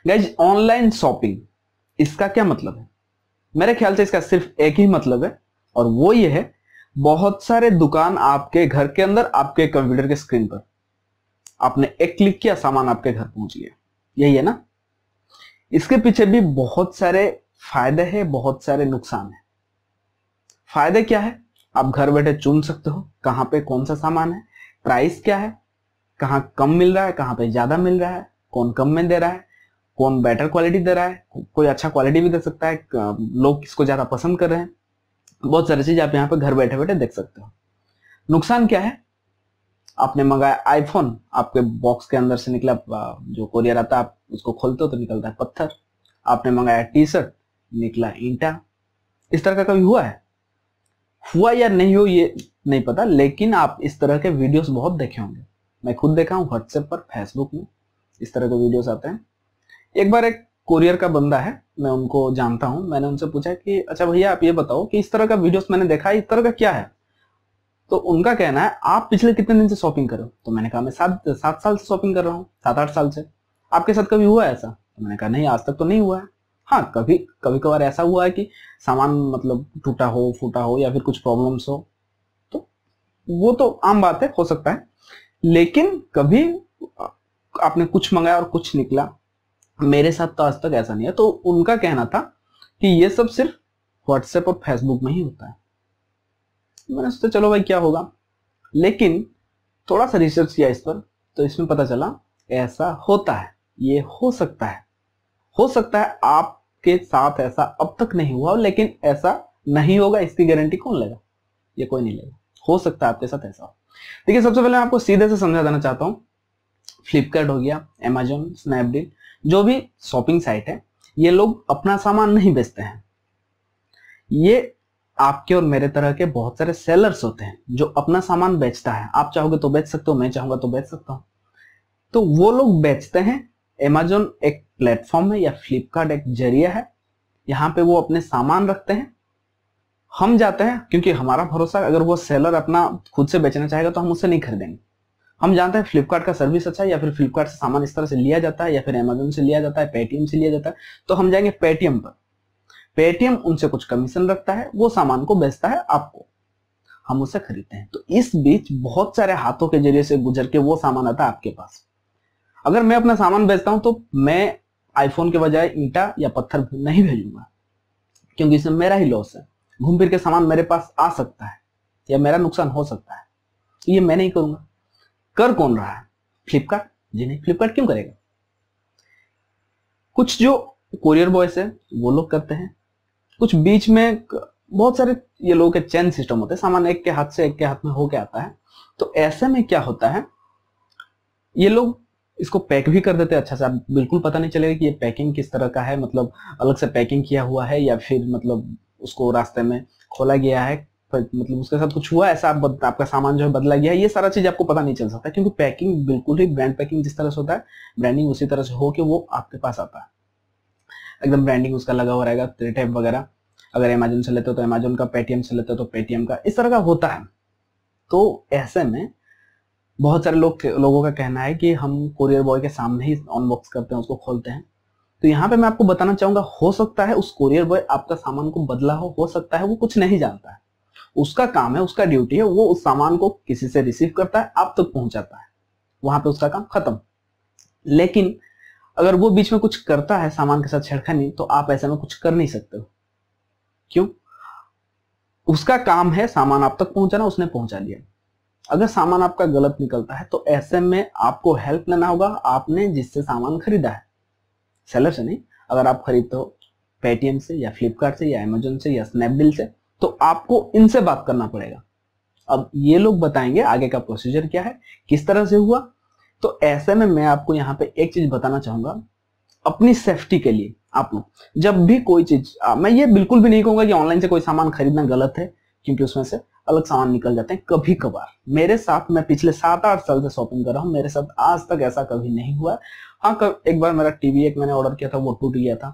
Guys online shopping, इसका क्या मतलब है? मेरे ख्याल से इसका सिर्फ एक ही मतलब है, और वो ये है, बहुत सारे दुकान आपके घर के अंदर, आपके कंप्यूटर के स्क्रीन पर, आपने एक क्लिक किया, सामान आपके घर पहुंच गया। यही है ना? इसके पीछे भी बहुत सारे फायदे हैं, बहुत सारे नुकसान है। फायदे क्या है? आप घर बैठे चुन सकते हो कहां पे कौन सा सामान है, प्राइस क्या है, कहां कम मिल रहा है, कहां पे ज्यादा मिल रहा है, कौन कम में दे रहा है, कौन बेटर क्वालिटी दे रहा है, कोई अच्छा क्वालिटी भी दे सकता है, लोग किसको ज्यादा पसंद कर रहे हैं। बहुत सारी चीज आप यहाँ पे घर बैठे बैठे देख सकते हो। नुकसान क्या है? आपने मंगाया आईफोन, आपके बॉक्स के अंदर से निकला, जो कोरियर आता है आप उसको खोलते हो तो निकलता है पत्थर। आपने मंगाया टी शर्ट, निकला ईंटा। इस तरह का कभी हुआ है? हुआ या नहीं हो ये नहीं पता, लेकिन आप इस तरह के वीडियोस बहुत देखे होंगे। मैं खुद देखा हूँ व्हाट्सएप पर, फेसबुक में इस तरह के वीडियोस आते हैं। एक बार एक कोरियर का बंदा है, मैं उनको जानता हूं, मैंने उनसे पूछा कि अच्छा भैया आप ये बताओ कि इस तरह का वीडियोस मैंने देखा है, इस तरह का क्या है? तो उनका कहना है आप पिछले कितने दिन से शॉपिंग कर रहे हो? तो मैंने कहा मैं 7 साल से शॉपिंग कर रहा हूँ, 7-8 साल से। आपके साथ कभी हुआ है ऐसा? तो मैंने कहा नहीं, आज तक तो नहीं हुआ है। हाँ, कभी कभी कभार ऐसा हुआ है कि सामान मतलब टूटा हो, फूटा हो, या फिर कुछ प्रॉब्लम्स हो, तो वो तो आम बात है, हो सकता है। लेकिन कभी आपने कुछ मंगाया और कुछ निकला, मेरे साथ तो आज तक ऐसा नहीं है। तो उनका कहना था कि ये सब सिर्फ व्हाट्सएप और फेसबुक में ही होता है। मैंने सोचा चलो भाई क्या होगा, लेकिन थोड़ा सा रिसर्च किया इस पर, तो इसमें पता चला ऐसा होता है, ये हो सकता है। हो सकता है आपके साथ ऐसा अब तक नहीं हुआ, लेकिन ऐसा नहीं होगा इसकी गारंटी कौन लेगा? ये कोई नहीं लेगा। हो सकता है आपके साथ ऐसा हो। देखिए, सबसे पहले मैं आपको सीधे से समझा देना चाहता हूं। फ्लिपकार्ट हो गया, अमेजोन, स्नैपडील, जो भी शॉपिंग साइट है, ये लोग अपना सामान नहीं बेचते हैं। ये आपके और मेरे तरह के बहुत सारे सेलर्स होते हैं जो अपना सामान बेचता है। आप चाहोगे तो बेच सकते हो, मैं चाहूंगा तो बेच सकता हूं। तो वो लोग बेचते हैं। अमेजोन एक प्लेटफॉर्म है या फ्लिपकार्ट एक जरिया है, यहाँ पे वो अपने सामान रखते हैं। हम जाते हैं क्योंकि हमारा भरोसा, अगर वो सेलर अपना खुद से बेचना चाहेगा तो हम उससे नहीं खरीदेंगे। हम जानते हैं फ्लिपकार्ट का सर्विस अच्छा है, या फिर फ्लिपकार्ट से सामान इस तरह से लिया जाता है, या फिर अमेजोन से लिया जाता है, पेटीएम से लिया जाता है, तो हम जाएंगे पेटीएम पर। पेटीएम उनसे कुछ कमीशन रखता है, वो सामान को बेचता है आपको, हम उसे खरीदते हैं। तो इस बीच बहुत सारे हाथों के जरिए से गुजर के वो सामान आता है आपके पास। अगर मैं अपना सामान बेचता हूं तो मैं आईफोन के बजाय ईंटा या पत्थर नहीं भेजूंगा, क्योंकि इसमें मेरा ही लॉस है। घूम फिर के सामान मेरे पास आ सकता है या मेरा नुकसान हो सकता है, तो ये मैं नहीं करूंगा। कर कौन रहा है? फ्लिपकार्ट? जी नहीं, फ्लिपकार्ट क्यों करेगा? कुछ जो कोरियर बॉयज है वो लोग करते हैं, कुछ बीच में बहुत सारे ये लोगों के चेन सिस्टम होते हैं, सामान एक के हाथ से एक के हाथ में होके आता है। तो ऐसे में क्या होता है, ये लोग इसको पैक भी कर देते हैं अच्छा से, आप बिल्कुल पता नहीं चलेगा कि ये पैकिंग किस तरह का है, मतलब अलग से पैकिंग किया हुआ है या फिर मतलब उसको रास्ते में खोला गया है, मतलब उसके साथ कुछ हुआ ऐसा, आपका सामान जो है बदला गया है, ये सारा चीज आपको पता नहीं चल सकता, क्योंकि पैकिंग बिल्कुल ही ब्रांड पैकिंग जिस तरह से होता है, ब्रांडिंग उसी तरह से हो के वो आपके पास आता है। एकदम ब्रांडिंग उसका लगा हुआ रहेगा, टैग वगैरह। अगर अमेजोन से लेते हो तो अमेजोन का, पेटीएम से लेते हो तो पेटीएम का, इस तरह का होता है। तो ऐसे में बहुत सारे लोगों का कहना है कि हम कोरियर बॉय के सामने ही अनबॉक्स करते हैं, उसको खोलते हैं। तो यहाँ पे मैं आपको बताना चाहूंगा, हो सकता है उस कोरियर बॉय आपका सामान को बदला हो सकता है वो कुछ नहीं जानता है। उसका काम है, उसका ड्यूटी है, वो उस सामान को किसी से रिसीव करता है, आप तक पहुंचाता है, वहां पे उसका काम खत्म। लेकिन अगर वो बीच में कुछ करता है, सामान के साथ छेड़खानी, तो आप ऐसे में कुछ कर नहीं सकते हो। क्यों? उसका काम है सामान आप तक पहुंचाना, उसने पहुंचा दिया। अगर सामान आपका गलत निकलता है तो ऐसे में आपको हेल्प लेना होगा आपने जिससे सामान खरीदा है, सेलर से नहीं। अगर आप खरीदते हो पेटीएम से या फ्लिपकार्ट से या अमेजोन से या स्नैपडील से, तो आपको इनसे बात करना पड़ेगा। अब ये लोग बताएंगे आगे का प्रोसीजर क्या है, किस तरह से हुआ। तो ऐसे में मैं आपको यहाँ पे एक चीज बताना चाहूंगा, अपनी सेफ्टी के लिए आप लोग जब भी कोई चीज, मैं ये बिल्कुल भी नहीं कहूंगा कि ऑनलाइन से कोई सामान खरीदना गलत है, क्योंकि उसमें से अलग सामान निकल जाते हैं कभी कभार। मेरे साथ, मैं पिछले 7-8 साल से शॉपिंग कर रहा हूँ, मेरे साथ आज तक ऐसा कभी नहीं हुआ। हाँ, एक बार मेरा टीवी एक मैंने ऑर्डर किया था, वो टूट गया था,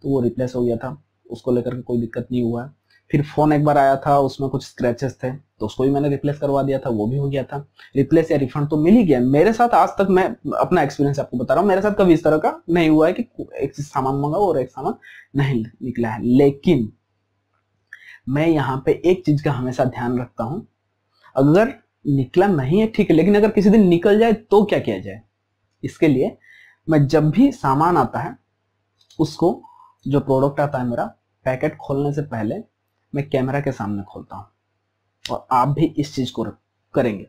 तो वो रिप्लेस हो गया था, उसको लेकर के कोई दिक्कत नहीं हुआ है। फिर फोन एक बार आया था, उसमें कुछ स्क्रैचेस थे, तो उसको भी मैंने रिप्लेस करवा दिया था, वो भी हो गया था। रिप्लेस या रिफंड तो मिल ही गया मेरे साथ। आज तक मैं अपना एक्सपीरियंस आपको बता रहा हूँ, मेरे साथ कभी इस तरह का नहीं हुआ है कि एक सामान मंगाओ और एक सामान नहीं निकला है। लेकिन मैं यहाँ पे एक चीज का हमेशा ध्यान रखता हूँ, अगर निकला नहीं है ठीक है, लेकिन अगर किसी दिन निकल जाए तो क्या किया जाए। इसके लिए मैं जब भी सामान आता है उसको, जो प्रोडक्ट आता है मेरा, पैकेट खोलने से पहले मैं कैमरा के सामने खोलता हूँ। और आप भी इस चीज को करेंगे।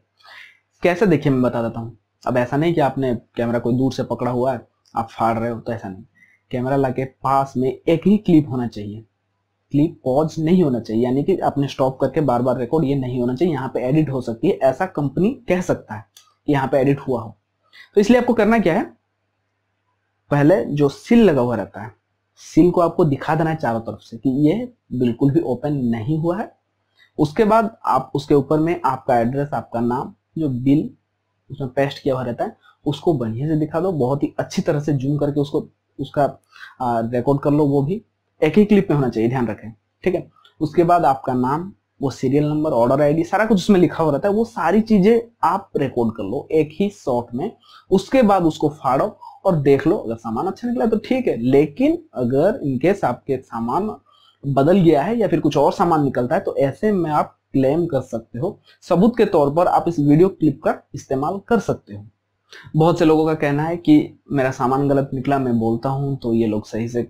कैसे, देखिए मैं बता देता हूँ। अब ऐसा नहीं कि आपने कैमरा कोई दूर से पकड़ा हुआ है आप फाड़ रहे हो, तो ऐसा नहीं। कैमरा लाके पास में एक ही क्लिप होना चाहिए, क्लिप पॉज नहीं होना चाहिए, यानी कि आपने स्टॉप करके बार बार रिकॉर्ड, ये नहीं होना चाहिए। यहाँ पे एडिट हो सकती है, ऐसा कंपनी कह सकता है कि यहाँ पे एडिट हुआ हो। तो इसलिए आपको करना क्या है, पहले जो सील लगा हुआ रहता है, सील को आपको दिखा देना है चारों तरफ से कि ये बिल्कुल भी ओपन नहीं हुआ है। उसके बाद आप उसके ऊपर में आपका एड्रेस, आपका नाम, जो बिल उसमें पेस्ट किया हुआ रहता है उसको बढ़िया से दिखा दो, बहुत ही अच्छी तरह से जूम करके उसको उसका रिकॉर्ड कर लो। वो भी एक ही क्लिप में होना चाहिए, ध्यान रखें, ठीक है। उसके बाद आपका नाम, वो सीरियल नंबर, ऑर्डर आईडी, सारा कुछ उसमें लिखा हुआ रहता है, वो सारी चीजें आप रिकॉर्ड कर लो एक ही शॉट में। उसके बाद उसको फाड़ो और देख लो, अगर सामान अच्छा निकला तो ठीक है। लेकिन अगर इनकेस आपके सामान बदल गया है या फिर कुछ और सामान निकलता है तो ऐसे में आप क्लेम कर सकते हो। सबूत के तौर पर आप इस वीडियो क्लिप का इस्तेमाल कर सकते हो। बहुत से लोगों का कहना है कि मेरा सामान गलत निकला, मैं बोलता हूं तो ये लोग सही से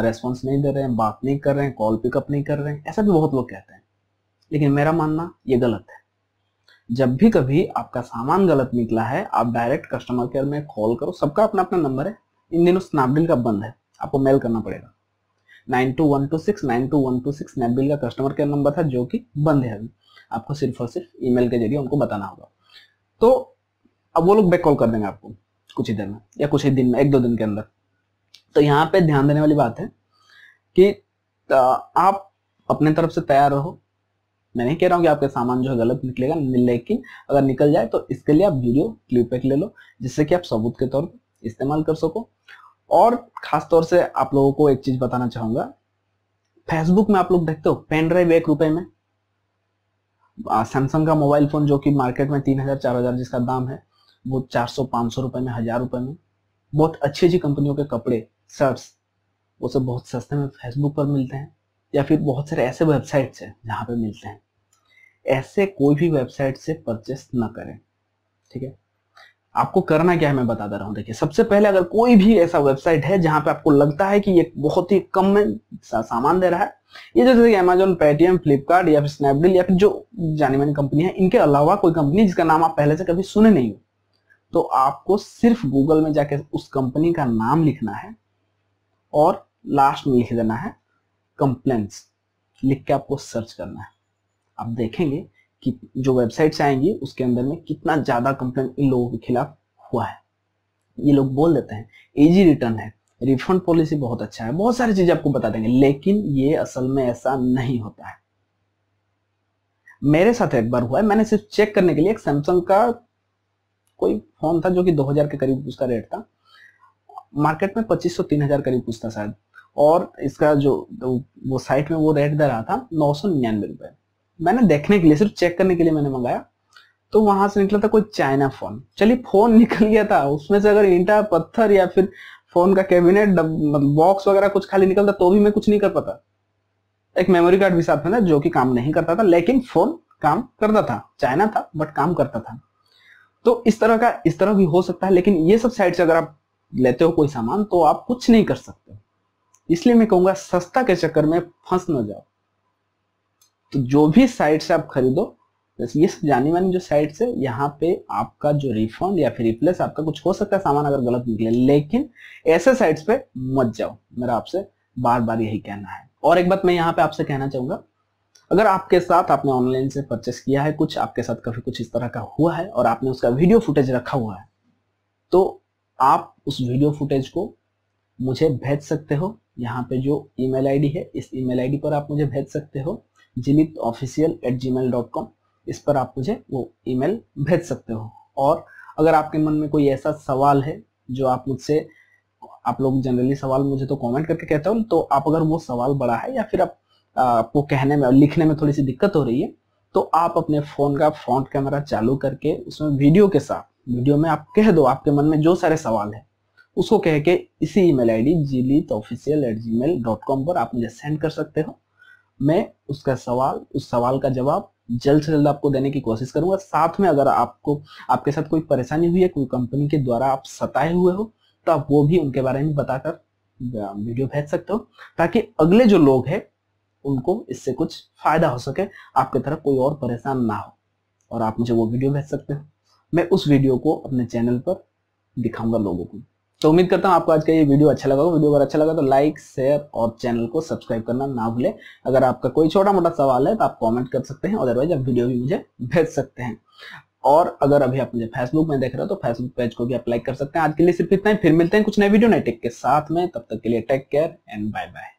रेस्पॉन्स नहीं दे रहे हैं, बात नहीं कर रहे हैं, कॉल पिकअप नहीं कर रहे हैं, ऐसा भी बहुत लोग कहते हैं। लेकिन मेरा मानना ये गलत है। जब भी कभी आपका सामान गलत निकला है, आप डायरेक्ट कस्टमर केयर में कॉल करो। सबका अपना अपना नंबर है। इन दिनों स्नैपडील का बंद है, आपको मेल करना पड़ेगा। 9212692126 स्नैपडील का कस्टमर केयर नंबर था, जो कि बंद है अभी। आपको सिर्फ और सिर्फ ईमेल के जरिए उनको बताना होगा। तो अब वो लोग बैक कॉल कर देंगे आपको कुछ ही देर में या कुछ ही दिन में, 1-2 दिन के अंदर। तो यहाँ पे ध्यान देने वाली बात है कि आप अपने तरफ से तैयार रहो। मैं नहीं कह रहा हूँ कि आपका सामान जो है गलत निकलेगा, लेकिन अगर निकल जाए तो इसके लिए आप वीडियो क्लिप एक ले लो, जिससे कि आप सबूत के तौर पर इस्तेमाल कर सको। और खास तौर से आप लोगों को एक चीज बताना चाहूंगा, फेसबुक में आप लोग देखते हो पेन ड्राइव 1 रुपए में। सैमसंग का मोबाइल फोन जो कि मार्केट में 3000-4000 जिसका दाम है, वो 400-500 रुपए में, 1000 रुपए में। बहुत अच्छी अच्छी कंपनियों के कपड़े, शर्ट्स, वो सब बहुत सस्ते में फेसबुक पर मिलते हैं, या फिर बहुत सारे ऐसे वेबसाइट्स हैं जहां पे मिलते हैं। ऐसे कोई भी वेबसाइट से परचेस ना करें, ठीक है। आपको करना क्या है मैं बता दे रहा हूं। देखिए, सबसे पहले अगर कोई भी ऐसा वेबसाइट है जहां पे आपको लगता है कि ये बहुत ही कम में सामान दे रहा है, ये जैसे कि अमेजोन, पेटीएम, फ्लिपकार्ट या फिर स्नैपडील या फिर जो जानी मानी कंपनी है, इनके अलावा कोई कंपनी जिसका नाम आप पहले से कभी सुने नहीं हो, तो आपको सिर्फ गूगल में जाके उस कंपनी का नाम लिखना है और लास्ट में लिख देना है कंप्लेंट्स, लिख के आपको सर्च करना है। आप देखेंगे कि जो वेबसाइट्स आएंगी उसके अंदर में कितना ज्यादा कंप्लेंट इन लोगों के खिलाफ हुआ है। ये लोग बोल देते हैं इजी रिटर्न है, रिफंड पॉलिसी बहुत अच्छा है, बहुत सारी चीजें आपको बता देंगे, लेकिन ये असल में ऐसा नहीं होता है। मेरे साथ एक बार हुआ है, मैंने सिर्फ चेक करने के लिए एक सैमसंग का कोई फोन था जो कि 2000 के करीब उसका रेट था, मार्केट में 2500-3000 करीब कुछ था शायद, और इसका जो वो साइट में वो रेट दे रहा था 999 रुपए। मैंने देखने के लिए, सिर्फ चेक करने के लिए मैंने मंगाया, तो वहां से निकला था कोई चाइना फोन। चलिए फोन निकल गया था, उसमें से अगर ईंटा पत्थर या फिर फोन का कैबिनेट बॉक्स वगैरह कुछ खाली निकलता तो भी मैं कुछ नहीं कर पाता। एक मेमोरी कार्ड भी साथ में था जो कि काम नहीं करता था, लेकिन फोन काम करता था। चाइना था बट काम करता था। तो इस तरह भी हो सकता है। लेकिन ये सब साइट से अगर आप लेते हो कोई सामान तो आप कुछ नहीं कर सकते। इसलिए मैं कहूंगा सस्ता के चक्कर में फंस न जाओ। तो जो भी साइट से आप खरीदो, ये जानी मानी जो साइट से, यहाँ पे आपका जो रिफंड या फिर रिप्लेस आपका कुछ हो सकता है सामान अगर गलत निकले, लेकिन ऐसे साइट्स पे मत जाओ। मेरा आपसे बार बार यही कहना है। और एक बात मैं यहाँ पे आपसे कहना चाहूंगा, अगर आपके साथ आपने ऑनलाइन से परचेस किया है, कुछ आपके साथ कभी कुछ इस तरह का हुआ है और आपने उसका वीडियो फुटेज रखा हुआ है, तो आप उस वीडियो फुटेज को मुझे भेज सकते हो। यहाँ पे जो ईमेल आईडी है, इस ईमेल आईडी पर आप मुझे भेज सकते हो, jilitofficial@gmail.com। इस पर आप मुझे वो ईमेल भेज सकते हो। और अगर आपके मन में कोई ऐसा सवाल है जो आप मुझसे, आप लोग जनरली सवाल मुझे तो कमेंट करके कहते हो, तो आप अगर वो सवाल बड़ा है या फिर आपको कहने में और लिखने में थोड़ी सी दिक्कत हो रही है, तो आप अपने फोन का फ्रंट कैमरा चालू करके उसमें वीडियो के साथ, वीडियो में आप कह दो आपके मन में जो सारे सवाल है उसको कह के इसी ईमेल आईडी jilitofficial@gmail.com पर आप मुझे सेंड कर सकते हो। मैं उसका सवाल, उस सवाल का जवाब जल्द से जल्द आपको देने की कोशिश करूंगा। साथ में अगर आपको आपके साथ कोई परेशानी हुई है, कोई कंपनी के द्वारा आप सताए हुए हो, तो आप वो भी उनके बारे में बताकर वीडियो भेज सकते हो, ताकि अगले जो लोग हैं उनको इससे कुछ फायदा हो सके, आपकी तरफ कोई और परेशान ना हो, और आप मुझे वो वीडियो भेज सकते हो। मैं उस वीडियो को अपने चैनल पर दिखाऊंगा लोगों को। तो उम्मीद करता हूं आपको आज का ये वीडियो अच्छा लगा होगा। वीडियो अगर अच्छा लगा तो लाइक, शेयर और चैनल को सब्सक्राइब करना ना भूलें। अगर आपका कोई छोटा मोटा सवाल है तो आप कमेंट कर सकते हैं, अदरवाइज आप वीडियो भी मुझे भेज सकते हैं। और अगर अभी आप मुझे फेसबुक में देख रहे हो तो फेसबुक पेज को भी आप लाइक कर सकते हैं। आज के लिए सिर्फ इतना ही, फिर मिलते हैं कुछ नए वीडियो नए टेक के साथ में। तब तक के लिए take care and bye bye.